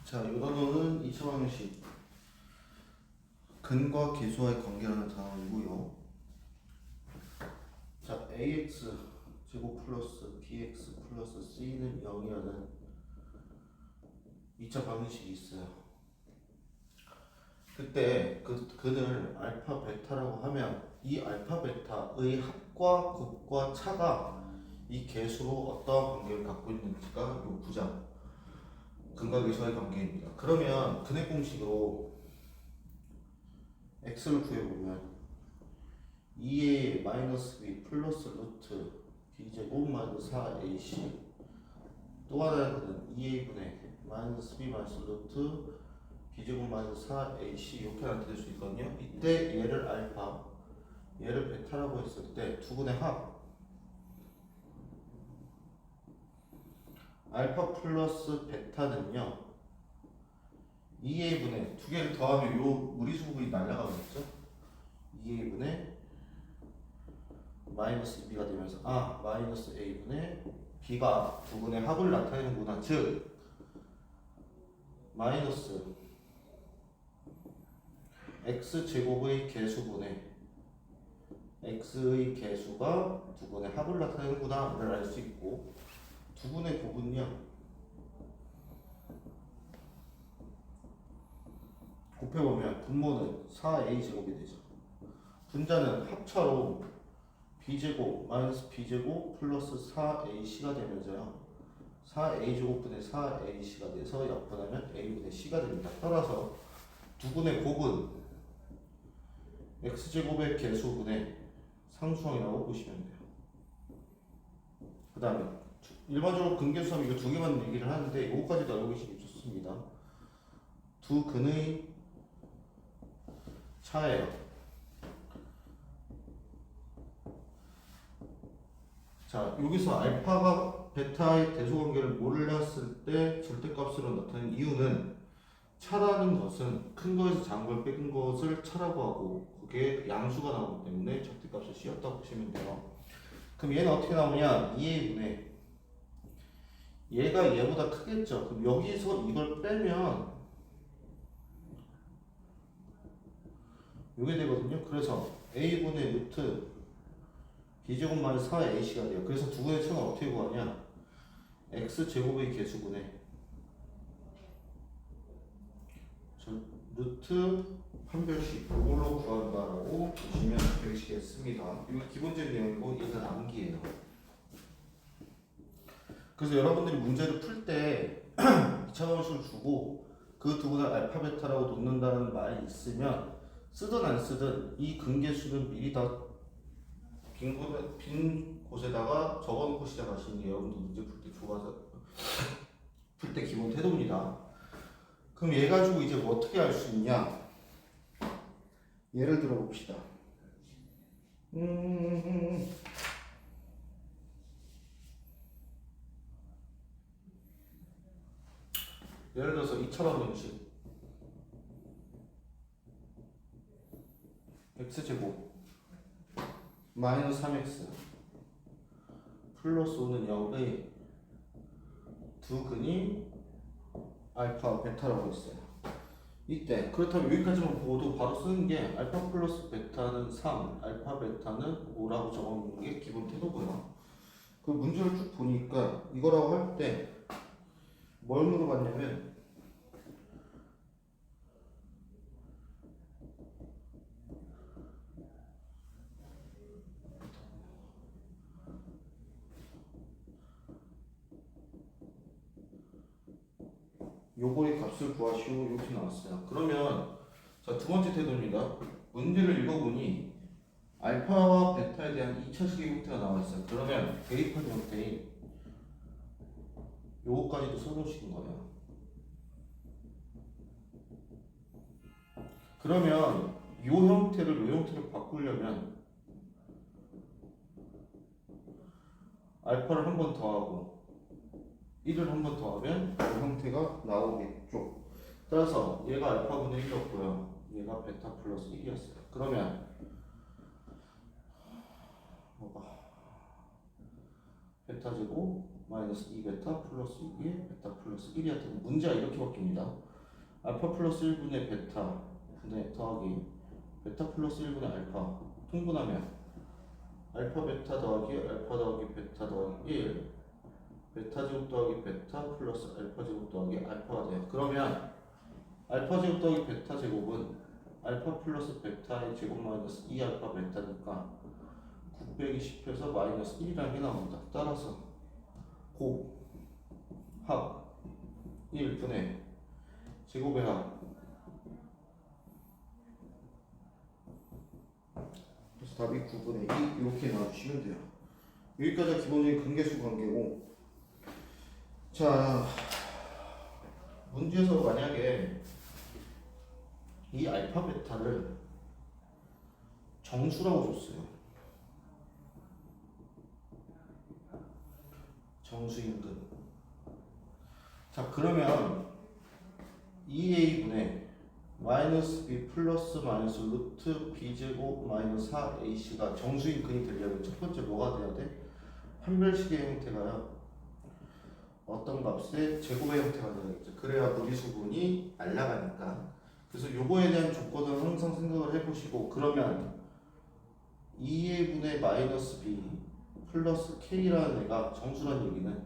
자, 이 단어는 2차 방정식 근과 계수와의 관계라는 단어이고요. 자, ax 제곱 플러스 bx 플러스 c는 0이라는 2차 방정식이 있어요. 그때 그를 알파 베타라고 하면 이 알파 베타의 합과 곱과 차가 이 계수로 어떠한 관계를 갖고 있는지가 요 부장 근과 계수와의 관계입니다. 그러면 근의 공식으로 x를 구해보면 2a 마이너스 b 플러스 루트 b제곱 마이너스 4ac 또 하나는 2a분의 마이너스 b 마이너스 루트 b제곱 마이너스 4ac 이렇게 나타낼 수 있거든요. 이때 얘를 알파 얘를 베타라고 했을 때 두 분의 합 알파 플러스 베타는요 2a분의 두 개를 더하면 요 무리수 부분이 날아가겠죠. 2a분의 마이너스 b가 되면서 마이너스 a분의 b가 두 분의 합을 나타내는구나. 즉 마이너스 x제곱의 개수분의 x의 개수가 두 분의 합을 나타내는구나 를 알 수 있고, 두 분의 곱은요 곱해보면 분모는 4a제곱이 되죠. 분자는 합차로 b제곱 마이너스 b제곱 플러스 4ac가 되면서요 4a제곱분의 4ac가 돼서 약분하면 a분의 c가 됩니다. 따라서 두 분의 곱은 x제곱의 개수분의 상수항이라고 보시면 돼요. 그 다음에 일반적으로 근계수하면 이거 두 개만 얘기를 하는데 이거까지도 알고 계시면 좋습니다. 두 근의 차예요. 자, 여기서 알파가 베타의 대소관계를 몰랐을 때 절대값으로 나타낸 이유는 차라는 것은 큰 거에서 작은 걸 뺀 것을 차라고 하고 그게 양수가 나오기 때문에 절대값을 씌웠다고 보시면 돼요. 그럼 얘는 어떻게 나오냐? 2a분의 얘가 얘보다 크겠죠. 그럼 여기서 이걸 빼면 이게 되거든요. 그래서 a분의 루트 b제곱 마이너스 4ac가 돼요. 그래서 두 분의 차는 어떻게 구하냐? x제곱의 개수분의 루트 판별식 이걸로 구한다라고 보시면 되시겠습니다. 이거 기본적인 내용이고 이건 암기예요. 그래서 여러분들이 문제를 풀 때 2차 방정식을 주고 그 두 분을 알파 베타라고 놓는다는 말이 있으면 쓰든 안 쓰든 이 근계수는 미리 다 빈 곳에다가 적어놓고 시작하시는 게 여러분들 문제 풀 때 좋아서 풀 때 기본 태도입니다. 그럼 얘 가지고 이제 뭐 어떻게 할 수 있냐? 예를 들어 봅시다. 예를 들어서 2차 방정식 x제곱 마이너스 3x 플러스 5는 0의 두 근이 알파 베타라고 했어요. 이때 그렇다면 여기까지만 보고도 바로 쓰는 게 알파 플러스 베타는 3 알파 베타는 5라고 적어놓는 게 기본 태도고요. 그 문제를 쭉 보니까 이거라고 할 때 뭘 물어봤냐면 요거의 값을 구하시오 이렇게 나왔어요. 그러면 자, 두 번째 태도입니다. 문제를 읽어보니 알파와 베타에 대한 2차식의 형태가 나와 있어요. 그러면 대입한 형태인 요거까지도 써놓으시는 거예요. 그러면 요 형태를 요 형태로 바꾸려면 알파를 한 번 더하고 1을 한 번 더하면 이 형태가 나오겠죠. 따라서 얘가 알파분의 1이었고요. 얘가 베타 플러스 1이었어요. 그러면 베타 제곱 마이너스 2베타 플러스 2의 베타 플러스 1이었던 문제가 이렇게 바뀝니다. 알파 플러스 1분의 베타 분의 더하기 베타 플러스 1분의 알파 통분하면 알파 베타 더하기 알파 더하기 베타 더하기 1 베타 제곱 더하기 베타 플러스 알파 제곱 더하기 알파가 돼요. 그러면 알파 제곱 더하기 베타 제곱은 알파 플러스 베타의 제곱 마이너스 2알파 베타니까 9 빼기 10해서 마이너스 1이라는 게 나옵니다. 따라서 곱합 1분의 제곱의 합, 그래서 답이 9분의 2 이렇게 나와주시면 돼요. 여기까지가 기본적인 근계수 관계고, 자 문제에서 만약에 이 알파 베타를 정수라고 줬어요. 정수인근. 자 그러면 2a분의 마이너스 b 플러스 마이너스 루트 b제곱 마이너스 4ac가 정수인근이 되려면 첫 번째 뭐가 돼야 돼? 판별식의 형태가요. 어떤 값의 제곱의 형태가 되겠죠. 그래야 무리수분이 날아가니까. 그래서 요거에 대한 조건을 항상 생각을 해보시고, 그러면 2a분의 마이너스 b 플러스 k라는 애가 정수라는 얘기는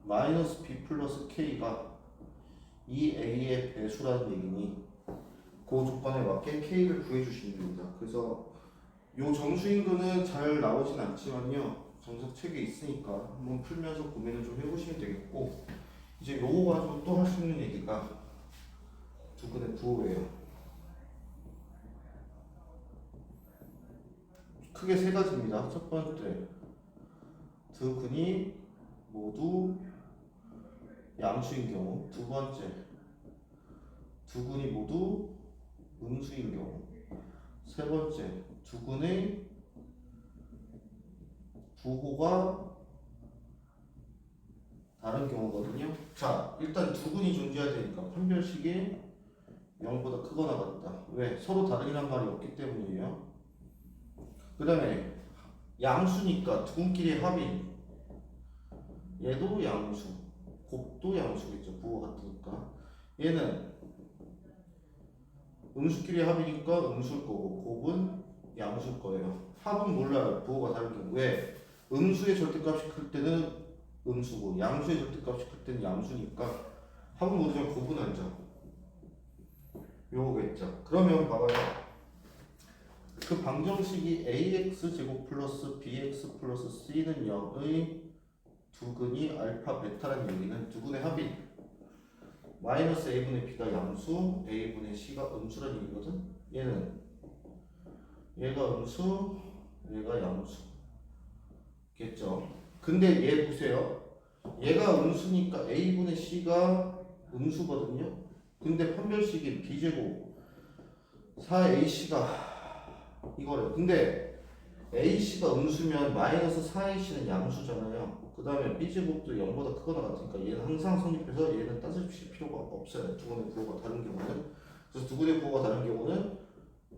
마이너스 b 플러스 k가 2a의 배수라는 얘기니 그 조건에 맞게 k를 구해주시면 됩니다. 그래서 요 정수인근은 잘 나오진 않지만요, 정석책에 있으니까 한번 풀면서 고민을 좀 해보시면 되겠고, 이제 요거 가지고 또 할 수 있는 얘기가 두근의 부호예요. 크게 세 가지입니다. 첫 번째, 두 근이 모두 양수인 경우. 두 번째, 두 근이 모두 음수인 경우. 세 번째, 두 근의 부호가 다른 경우거든요. 자, 일단 두 근이 존재해야 되니까 판별식이 0보다 크거나 같다. 왜? 서로 다르기란 말이 없기 때문이에요. 그 다음에 양수니까 두 근끼리의 합이, 얘도 양수, 곱도 양수겠죠. 부호 같으니까. 얘는 음수끼리의 합이니까 음수일 거고, 곱은 양수일 거예요. 합은 몰라요. 부호가 다른 경우. 왜? 음수의 절대값이 클 때는 음수고, 양수의 절대값이 클 때는 양수니까 합은 모르지만 곱은 알죠. 요거겠죠. 그러면 봐봐요. 그 방정식이 ax 제곱 플러스 bx 플러스 c는 0의 두 근이 알파 베타라는 얘기는 두 근의 합이 마이너스 a분의 b가 양수, a분의 c가 음수라는 얘기거든. 얘가 음수, 얘가 양수겠죠. 근데 얘 보세요. 얘가 음수니까 a분의 c가 음수거든요. 근데 판별식이 b제곱 4ac가 이거래요. 근데 ac가 음수면 마이너스 4ac는 양수잖아요. 그 다음에 b제곱도 0보다 크거나 같으니까 얘는 항상 성립해서 얘는 따질 필요가 없어요. 두 근의 부호가 다른 경우는. 그래서 두 근의 부호가 다른 경우는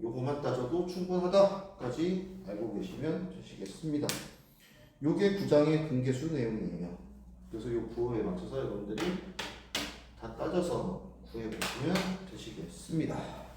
요거만 따져도 충분하다까지 알고 계시면 되시겠습니다. 요게 9장의 근계수 내용이에요. 그래서 요 부호에 맞춰서 여러분들이 다 따져서 구해보시면 되시겠습니다.